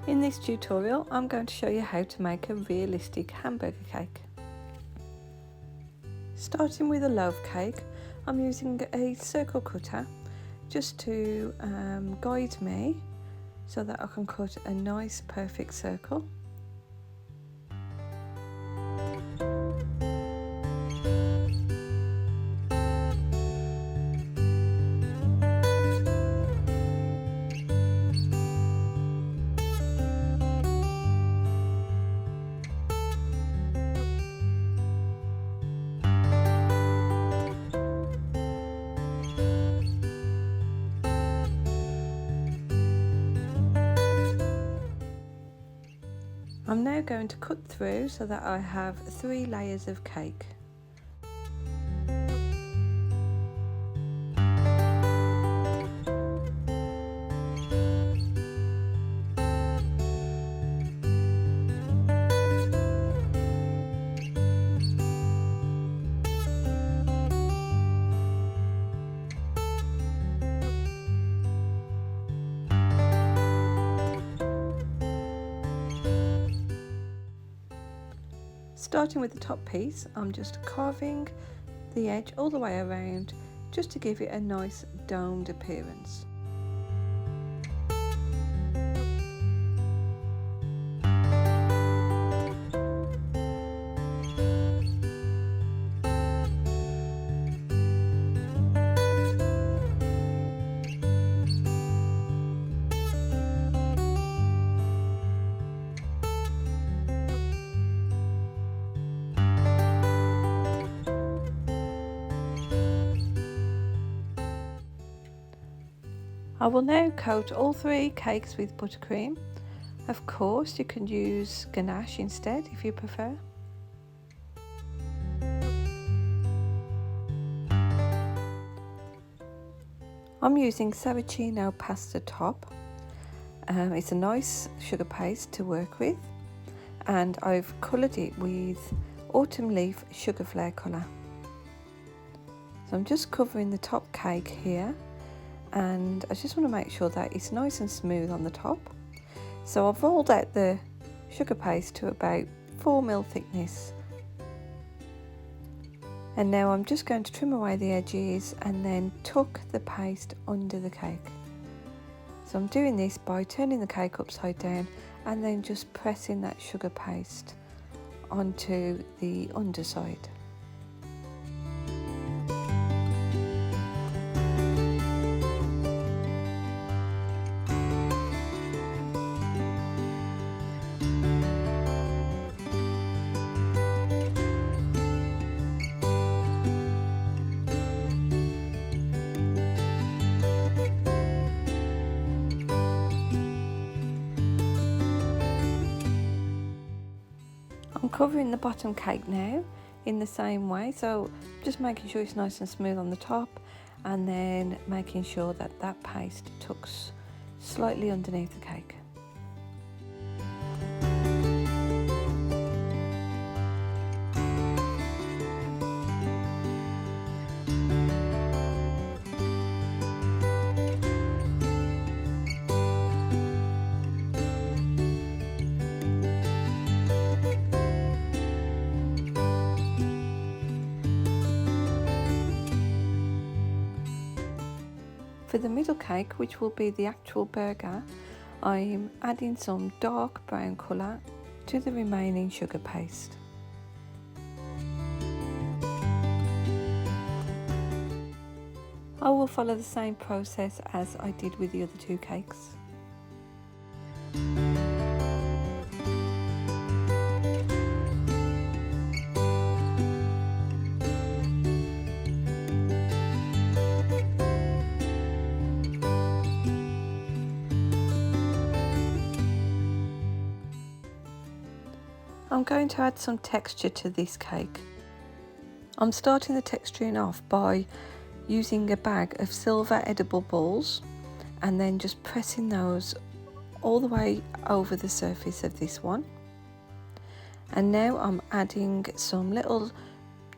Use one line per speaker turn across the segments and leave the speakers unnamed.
In this tutorial, I'm going to show you how to make a realistic hamburger cake. Starting with a loaf cake, I'm using a circle cutter just to guide me so that I can cut a nice perfect circle. I'm now going to cut through so that I have 3 layers of cake. Starting with the top piece, I'm just carving the edge all the way around just to give it a nice domed appearance. I will now coat all 3 cakes with buttercream. Of course, you can use ganache instead if you prefer. I'm using Saracino pasta top. It's a nice sugar paste to work with, and I've coloured it with autumn leaf sugarflair colour. So I'm just covering the top cake here, and I just want to make sure that it's nice and smooth on the top. So I've rolled out the sugar paste to about 4mm thickness, and now I'm just going to trim away the edges and then tuck the paste under the cake. So I'm doing this by turning the cake upside down and then just pressing that sugar paste onto the underside. I'm covering the bottom cake now in the same way, so just making sure it's nice and smooth on the top, and then making sure that that paste tucks slightly underneath the cake. For the middle cake, which will be the actual burger, I'm adding some dark brown colour to the remaining sugar paste. I will follow the same process as I did with the other 2 cakes. I'm going to add some texture to this cake. I'm starting the texturing off by using a bag of silver edible balls and then just pressing those all the way over the surface of this one. And now I'm adding some little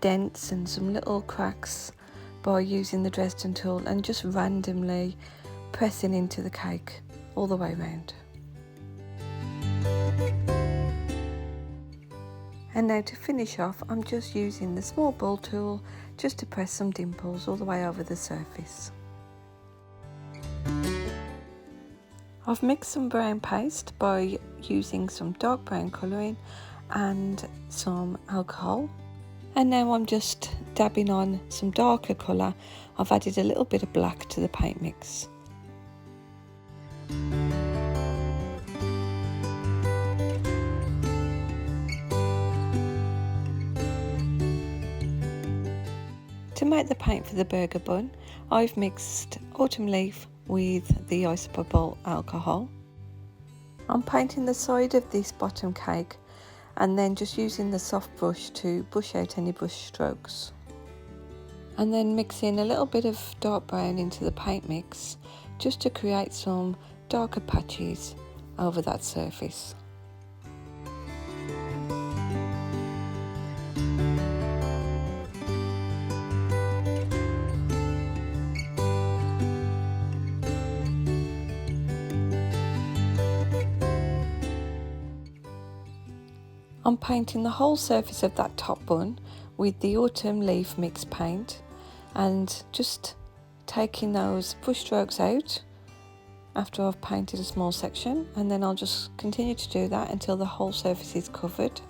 dents and some little cracks by using the Dresden tool and just randomly pressing into the cake all the way around. And now to finish off, I'm just using the small ball tool just to press some dimples all the way over the surface. I've mixed some brown paste by using some dark brown colouring and some alcohol. And now I'm just dabbing on some darker colour. I've added a little bit of black to the paint mix. To make the paint for the burger bun, I've mixed autumn leaf with the isopropyl alcohol. I'm painting the side of this bottom cake and then just using the soft brush to brush out any brush strokes. And then mixing a little bit of dark brown into the paint mix just to create some darker patches over that surface. I'm painting the whole surface of that top bun with the autumn leaf mix paint and just taking those brush strokes out after I've painted a small section, and then I'll just continue to do that until the whole surface is covered.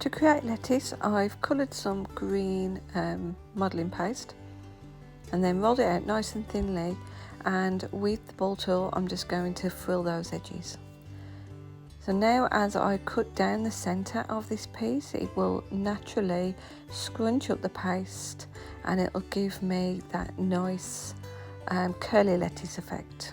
To create lettuce, I've coloured some green modelling paste and then rolled it out nice and thinly, and with the ball tool I'm just going to frill those edges. So now as I cut down the centre of this piece, it will naturally scrunch up the paste and it'll give me that nice curly lettuce effect.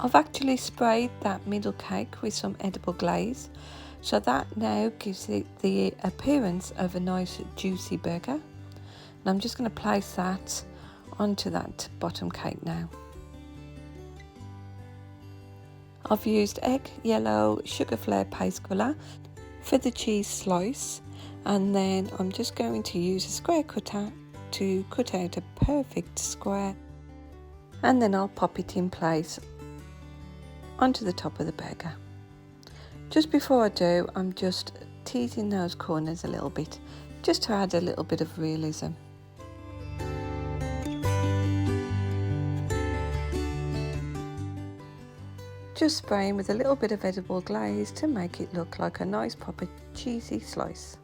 I've actually sprayed that middle cake with some edible glaze, so that now gives it the appearance of a nice juicy burger. And I'm just going to place that onto that bottom cake now. I've used egg yellow sugarflair paste colour for the cheese slice, and then I'm just going to use a square cutter to cut out a perfect square, and then I'll pop it in place onto the top of the burger. Just before I do, I'm just teasing those corners a little bit, just to add a little bit of realism. Just spraying with a little bit of edible glaze to make it look like a nice proper cheesy slice.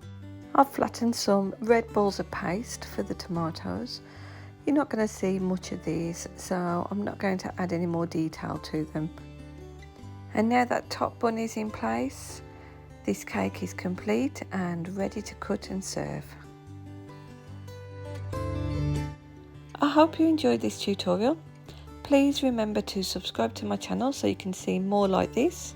I've flattened some red balls of paste for the tomatoes. You're not going to see much of these, so I'm not going to add any more detail to them. And now that top bun is in place, this cake is complete and ready to cut and serve. I hope you enjoyed this tutorial. Please remember to subscribe to my channel so you can see more like this.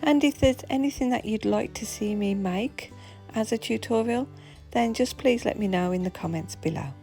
And if there's anything that you'd like to see me make as a tutorial, then just please let me know in the comments below.